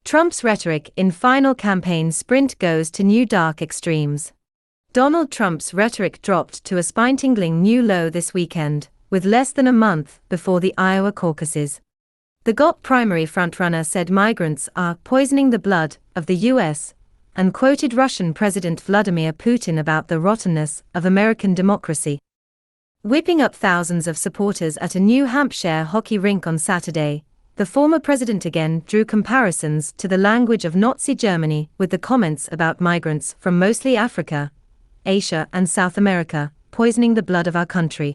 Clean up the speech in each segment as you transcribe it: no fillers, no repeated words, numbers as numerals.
Trump's rhetoric in final campaign sprint goes to new dark extremes. Donald Trump's rhetoric dropped to a spine-tingling new low this weekend, with less than a month before the Iowa caucuses. The GOP primary frontrunner said migrants are poisoning the blood of the U.S. and quoted Russian President Vladimir Putin about the rottenness of American democracy. Whipping up thousands of supporters at a New Hampshire hockey rink on Saturday, the former president again drew comparisons to the language of Nazi Germany with the comments about migrants from mostly Africa, Asia and South America, poisoning the blood of our country.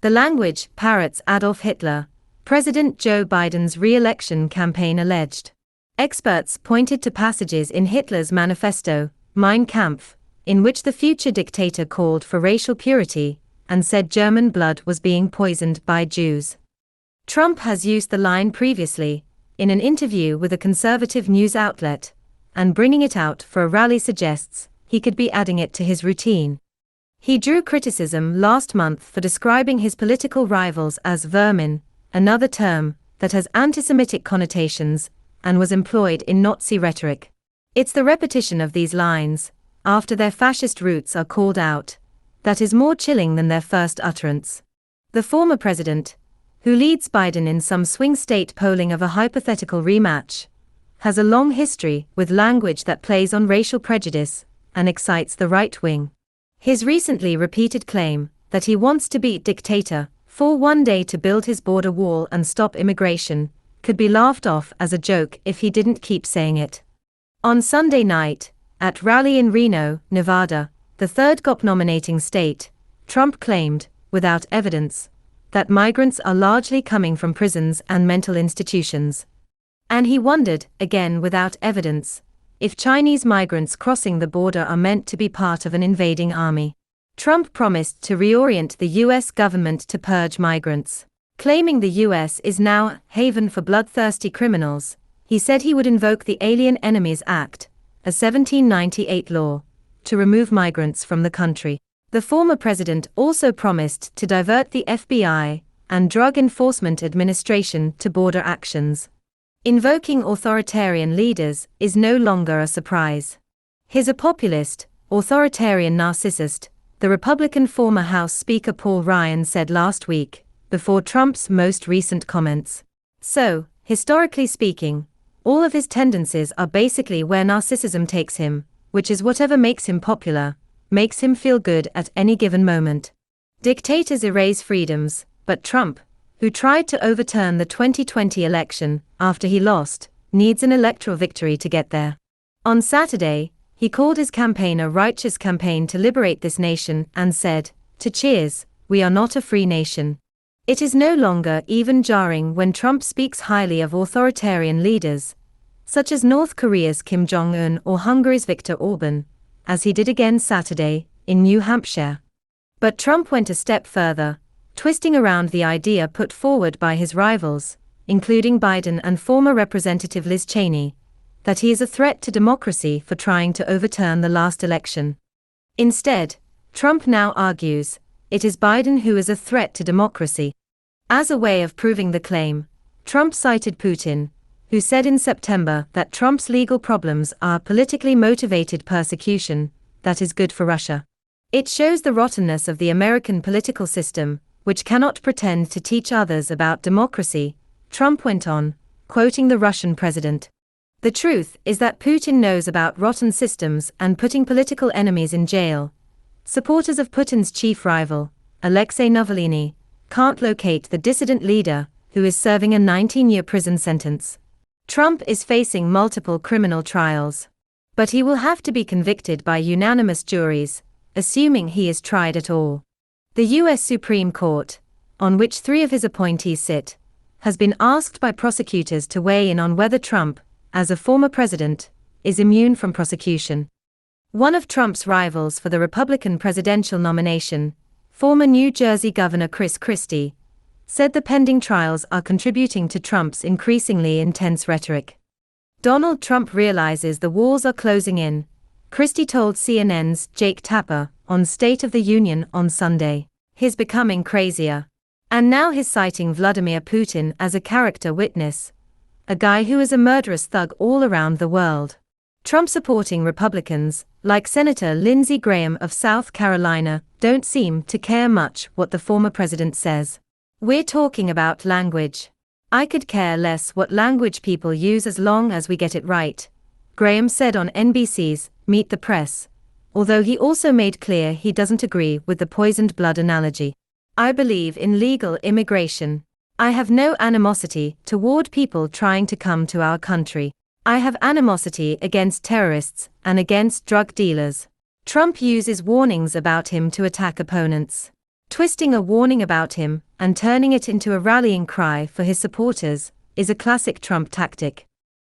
The language parrots Adolf Hitler, President Joe Biden's re-election campaign alleged. Experts pointed to passages in Hitler's manifesto, Mein Kampf, in which the future dictator called for racial purity and said German blood was being poisoned by Jews. Trump has used the line previously, in an interview with a conservative news outlet, and bringing it out for a rally suggests he could be adding it to his routine. He drew criticism last month for describing his political rivals as vermin, another term that has anti-Semitic connotations and was employed in Nazi rhetoric. It's the repetition of these lines, after their fascist roots are called out, that is more chilling than their first utterance. The former president, who leads Biden in some swing state polling of a hypothetical rematch, has a long history with language that plays on racial prejudice and excites the right wing. His recently repeated claim that he wants to beat dictator for one day to build his border wall and stop immigration could be laughed off as a joke if he didn't keep saying it. On Sunday night, at rally in Reno, Nevada, the third GOP nominating state, Trump claimed, without evidence, that migrants are largely coming from prisons and mental institutions. And he wondered, again without evidence, if Chinese migrants crossing the border are meant to be part of an invading army. Trump promised to reorient the U.S. government to purge migrants. Claiming the U.S. is now a haven for bloodthirsty criminals, he said he would invoke the Alien Enemies Act, a 1798 law, to remove migrants from the country. The former president also promised to divert the FBI and Drug Enforcement Administration to border actions. Invoking authoritarian leaders is no longer a surprise. He's a populist, authoritarian narcissist, the Republican former House Speaker Paul Ryan said last week, before Trump's most recent comments. So, historically speaking, all of his tendencies are basically where narcissism takes him, which is whatever makes him popular, makes him feel good at any given moment. Dictators erase freedoms, but Trump, who tried to overturn the 2020 election after he lost, needs an electoral victory to get there. On Saturday, he called his campaign a righteous campaign to liberate this nation and said, "To cheers, we are not a free nation." It is no longer even jarring when Trump speaks highly of authoritarian leaders, such as North Korea's Kim Jong-un or Hungary's Viktor Orban, as he did again Saturday, in New Hampshire. But Trump went a step further, twisting around the idea put forward by his rivals, including Biden and former Representative Liz Cheney, that he is a threat to democracy for trying to overturn the last election. Instead, Trump now argues, it is Biden who is a threat to democracy. As a way of proving the claim, Trump cited Putin, who said in September that Trump's legal problems are politically motivated persecution that is good for Russia. It shows the rottenness of the American political system, which cannot pretend to teach others about democracy, Trump went on, quoting the Russian president. The truth is that Putin knows about rotten systems and putting political enemies in jail. Supporters of Putin's chief rival, Alexei Navalny, can't locate the dissident leader, who is serving a 19-year prison sentence. Trump is facing multiple criminal trials. But he will have to be convicted by unanimous juries, assuming he is tried at all. The U.S. Supreme Court, on which 3 of his appointees sit, has been asked by prosecutors to weigh in on whether Trump, as a former president, is immune from prosecution. One of Trump's rivals for the Republican presidential nomination, former New Jersey Governor Chris Christie, said the pending trials are contributing to Trump's increasingly intense rhetoric. Donald Trump realizes the walls are closing in, Christie told CNN's Jake Tapper on State of the Union on Sunday. He's becoming crazier. And now he's citing Vladimir Putin as a character witness, a guy who is a murderous thug all around the world. Trump-supporting Republicans, like Senator Lindsey Graham of South Carolina, don't seem to care much what the former president says. "We're talking about language. I could care less what language people use as long as we get it right," Graham said on NBC's Meet the Press, although he also made clear he doesn't agree with the poisoned blood analogy. "I believe in legal immigration. I have no animosity toward people trying to come to our country. I have animosity against terrorists and against drug dealers." Trump uses warnings about him to attack opponents. Twisting a warning about him and turning it into a rallying cry for his supporters is a classic Trump tactic.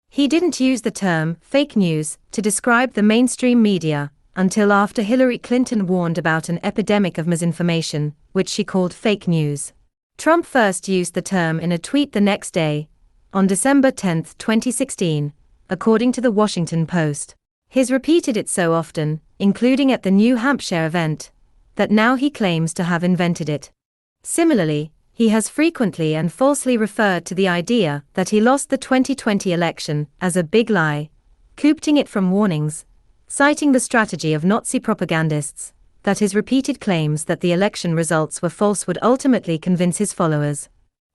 He didn't use the term fake news to describe the mainstream media until after Hillary Clinton warned about an epidemic of misinformation, which she called fake news. Trump first used the term in a tweet the next day, on December 10, 2016, according to the Washington Post. He's repeated it so often, including at the New Hampshire event, that now he claims to have invented it. Similarly, he has frequently and falsely referred to the idea that he lost the 2020 election as a big lie, coopting it from warnings, citing the strategy of Nazi propagandists, that his repeated claims that the election results were false would ultimately convince his followers.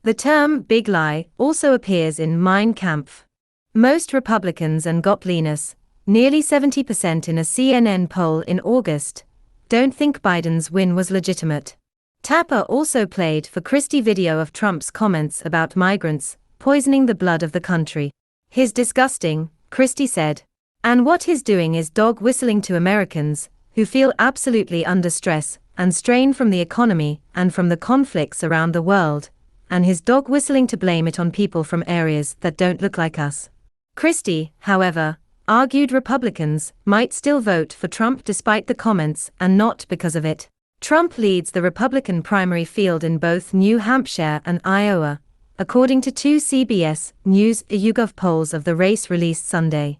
The term big lie also appears in Mein Kampf. Most Republicans and Goplinus, nearly 70% in a CNN poll in August, don't think Biden's win was legitimate. Tapper also played for Christie video of Trump's comments about migrants poisoning the blood of the country. "He's disgusting," Christie said. "And what he's doing is dog whistling to Americans, who feel absolutely under stress and strain from the economy and from the conflicts around the world, and his dog whistling to blame it on people from areas that don't look like us." Christie, however, argued Republicans might still vote for Trump despite the comments and not because of it. Trump leads the Republican primary field in both New Hampshire and Iowa, according to two CBS News YouGov polls of the race released Sunday.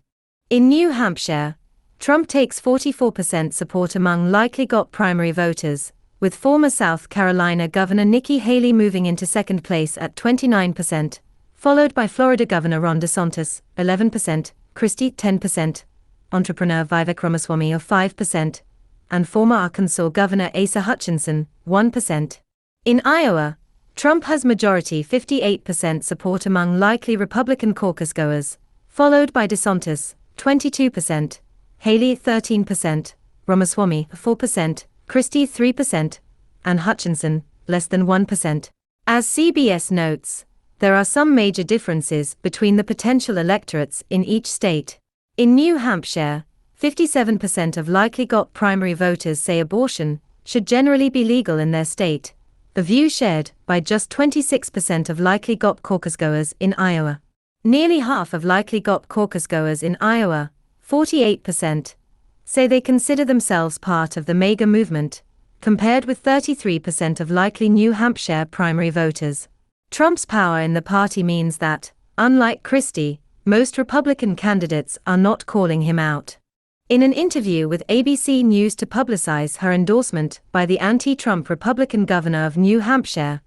In New Hampshire, Trump takes 44% support among likely GOP primary voters, with former South Carolina Governor Nikki Haley moving into second place at 29%, followed by Florida Governor Ron DeSantis, 11%, Christie, 10%, entrepreneur Vivek Ramaswamy of 5%, and former Arkansas Governor Asa Hutchinson, 1%. In Iowa, Trump has majority 58% support among likely Republican caucus-goers, followed by DeSantis, 22%, Haley 13%, Ramaswamy 4%, Christie 3%, and Hutchinson less than 1%. As CBS notes, there are some major differences between the potential electorates in each state. In New Hampshire, 57% of likely GOP primary voters say abortion should generally be legal in their state, a view shared by just 26% of likely GOP caucusgoers in Iowa. Nearly half of likely GOP caucusgoers in Iowa, 48%, say they consider themselves part of the MAGA movement, compared with 33% of likely New Hampshire primary voters. Trump's power in the party means that, unlike Christie, most Republican candidates are not calling him out. In an interview with ABC News to publicize her endorsement by the anti-Trump Republican governor of New Hampshire,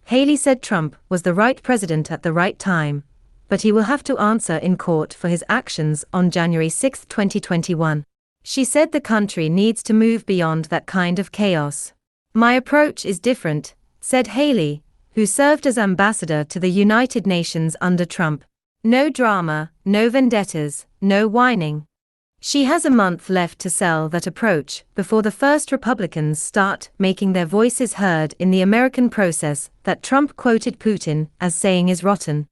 Haley said Trump was the right president at the right time, but he will have to answer in court for his actions on January 6, 2021. She said the country needs to move beyond that kind of chaos. "My approach is different," said Haley, who served as ambassador to the United Nations under Trump. "No drama, no vendettas, no whining." She has a month left to sell that approach before the first Republicans start making their voices heard in the American process that Trump quoted Putin as saying is rotten.